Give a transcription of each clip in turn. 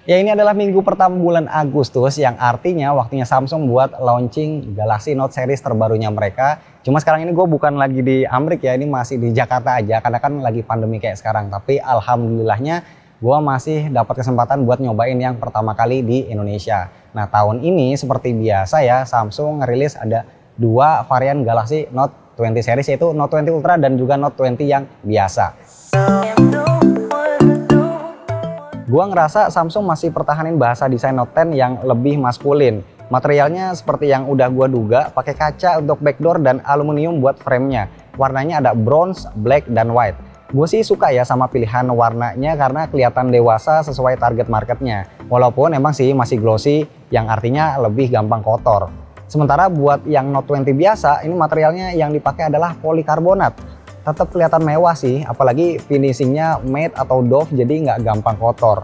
Ya, ini adalah minggu pertama bulan Agustus yang artinya waktunya Samsung buat launching Galaxy Note series terbarunya mereka. Cuma sekarang ini gue bukan lagi di Amerika ya, ini masih di Jakarta aja karena kan lagi pandemi kayak sekarang. Tapi alhamdulillahnya gue masih dapat kesempatan buat nyobain yang pertama kali di Indonesia. Nah, tahun ini seperti biasa ya, Samsung ngerilis ada dua varian Galaxy Note 20 series, yaitu Note 20 Ultra dan juga Note 20 yang biasa. Gua ngerasa Samsung masih pertahanin bahasa desain Note 10 yang lebih maskulin. Materialnya seperti yang udah gua duga, pakai kaca untuk backdoor dan aluminium buat framenya. Warnanya ada bronze, black, dan white. Gue sih suka ya sama pilihan warnanya karena kelihatan dewasa sesuai target marketnya. Walaupun emang sih masih glossy, yang artinya lebih gampang kotor. Sementara buat yang Note 20 biasa, ini materialnya yang dipakai adalah polikarbonat. Tetap kelihatan mewah sih, apalagi finishingnya matte atau doff, jadi nggak gampang kotor.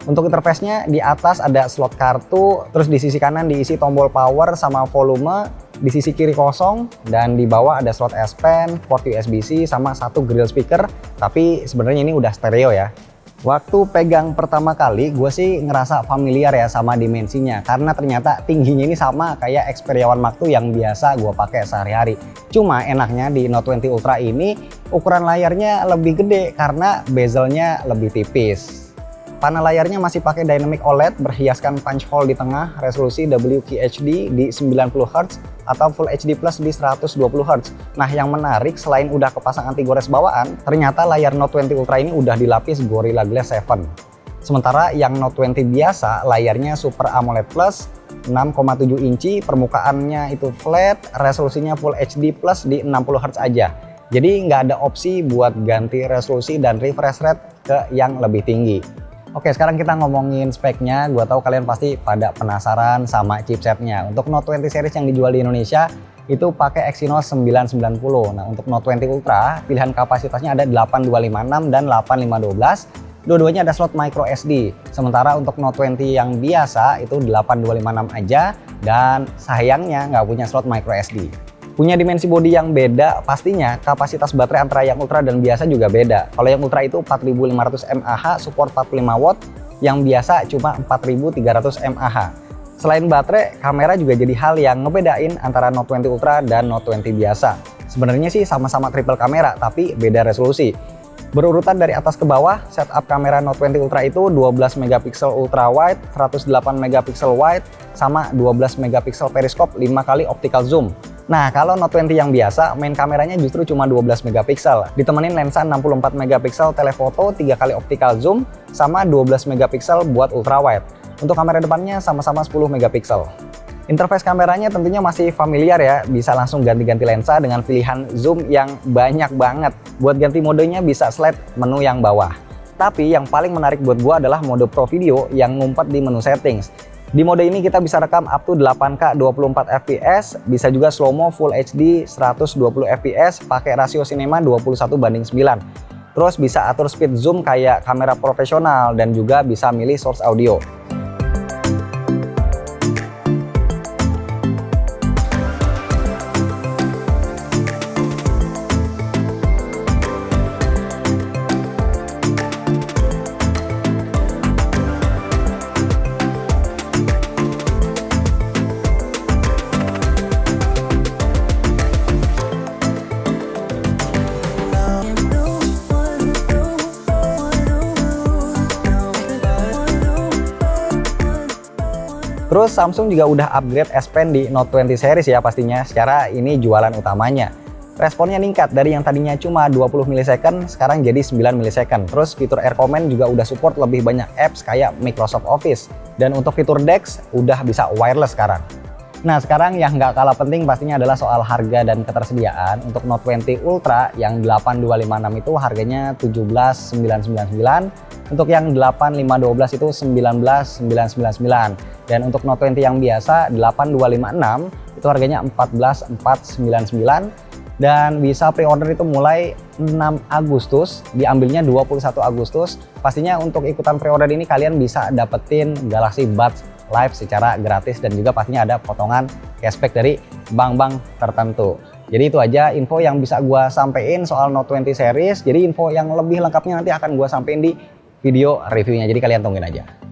Untuk interface-nya di atas ada slot kartu, terus di sisi kanan diisi tombol power sama volume, di sisi kiri kosong, dan di bawah ada slot S Pen, port USB-C, sama satu grill speaker, tapi sebenarnya ini udah stereo ya. Waktu pegang pertama kali, gue sih ngerasa familiar ya sama dimensinya, karena ternyata tingginya ini sama kayak Xperia 1 Mark II yang biasa gue pakai sehari-hari. Cuma enaknya di Note 20 Ultra ini ukuran layarnya lebih gede karena bezelnya lebih tipis. Panel layarnya masih pakai Dynamic OLED berhiaskan punch hole di tengah, resolusi WQHD di 90Hz atau Full HD Plus di 120Hz. Nah, yang menarik selain udah kepasang anti gores bawaan, ternyata layar Note 20 Ultra ini udah dilapis Gorilla Glass 7. Sementara yang Note 20 biasa layarnya Super AMOLED Plus 6,7 inci, permukaannya itu flat, resolusinya Full HD Plus di 60Hz aja. Jadi nggak ada opsi buat ganti resolusi dan refresh rate ke yang lebih tinggi. Oke, sekarang kita ngomongin speknya. Gua tahu kalian pasti pada penasaran sama chipsetnya. Untuk Note 20 series yang dijual di Indonesia itu pakai Exynos 990. Nah, untuk Note 20 Ultra pilihan kapasitasnya ada 8256 dan 8512. Dua-duanya ada slot micro SD. Sementara untuk Note 20 yang biasa itu 8256 aja dan sayangnya nggak punya slot micro SD. Punya dimensi bodi yang beda, pastinya kapasitas baterai antara yang Ultra dan biasa juga beda. Kalau yang Ultra itu 4500 mAh, support 45 watt, yang biasa cuma 4300 mAh. Selain baterai, kamera juga jadi hal yang ngebedain antara Note 20 Ultra dan Note 20 biasa. Sebenarnya sih sama-sama triple kamera, tapi beda resolusi. Berurutan dari atas ke bawah, setup kamera Note 20 Ultra itu 12 megapiksel ultra wide, 108 megapiksel wide, sama 12 megapiksel periskop 5 kali optical zoom. Nah, kalau Note 20 yang biasa, main kameranya justru cuma 12 megapiksel, ditemenin lensa 64 megapiksel telefoto 3 kali optical zoom, sama 12 megapiksel buat ultra wide. Untuk kamera depannya sama-sama 10 megapiksel. Interface kameranya tentunya masih familiar ya, bisa langsung ganti-ganti lensa dengan pilihan zoom yang banyak banget. Buat ganti modenya bisa slide menu yang bawah. Tapi yang paling menarik buat gua adalah mode Pro Video yang ngumpet di menu settings. Di mode ini kita bisa rekam up to 8K 24 fps, bisa juga slow-mo Full HD 120 fps pakai rasio sinema 21:9. Terus bisa atur speed zoom kayak kamera profesional dan juga bisa milih source audio. Terus Samsung juga udah upgrade S Pen di Note 20 series ya pastinya, secara ini jualan utamanya. Responnya meningkat dari yang tadinya cuma 20 millisecond, sekarang jadi 9 millisecond. Terus fitur Air Comment juga udah support lebih banyak apps kayak Microsoft Office. Dan untuk fitur DeX udah bisa wireless sekarang. Nah, sekarang yang nggak kalah penting pastinya adalah soal harga dan ketersediaan. Untuk Note 20 Ultra yang 8256 itu harganya 17.999. Untuk yang 8512 itu 19.999. Dan untuk Note 20 yang biasa 8256 itu harganya 14.499. Dan bisa pre-order itu mulai 6 Agustus, diambilnya 21 Agustus. Pastinya untuk ikutan pre-order ini kalian bisa dapetin Galaxy Buds Live secara gratis dan juga pastinya ada potongan cashback dari bank-bank tertentu. Jadi itu aja info yang bisa gua sampein soal Note 20 series. Jadi info yang lebih lengkapnya nanti akan gua sampein di video reviewnya. Jadi kalian tungguin aja.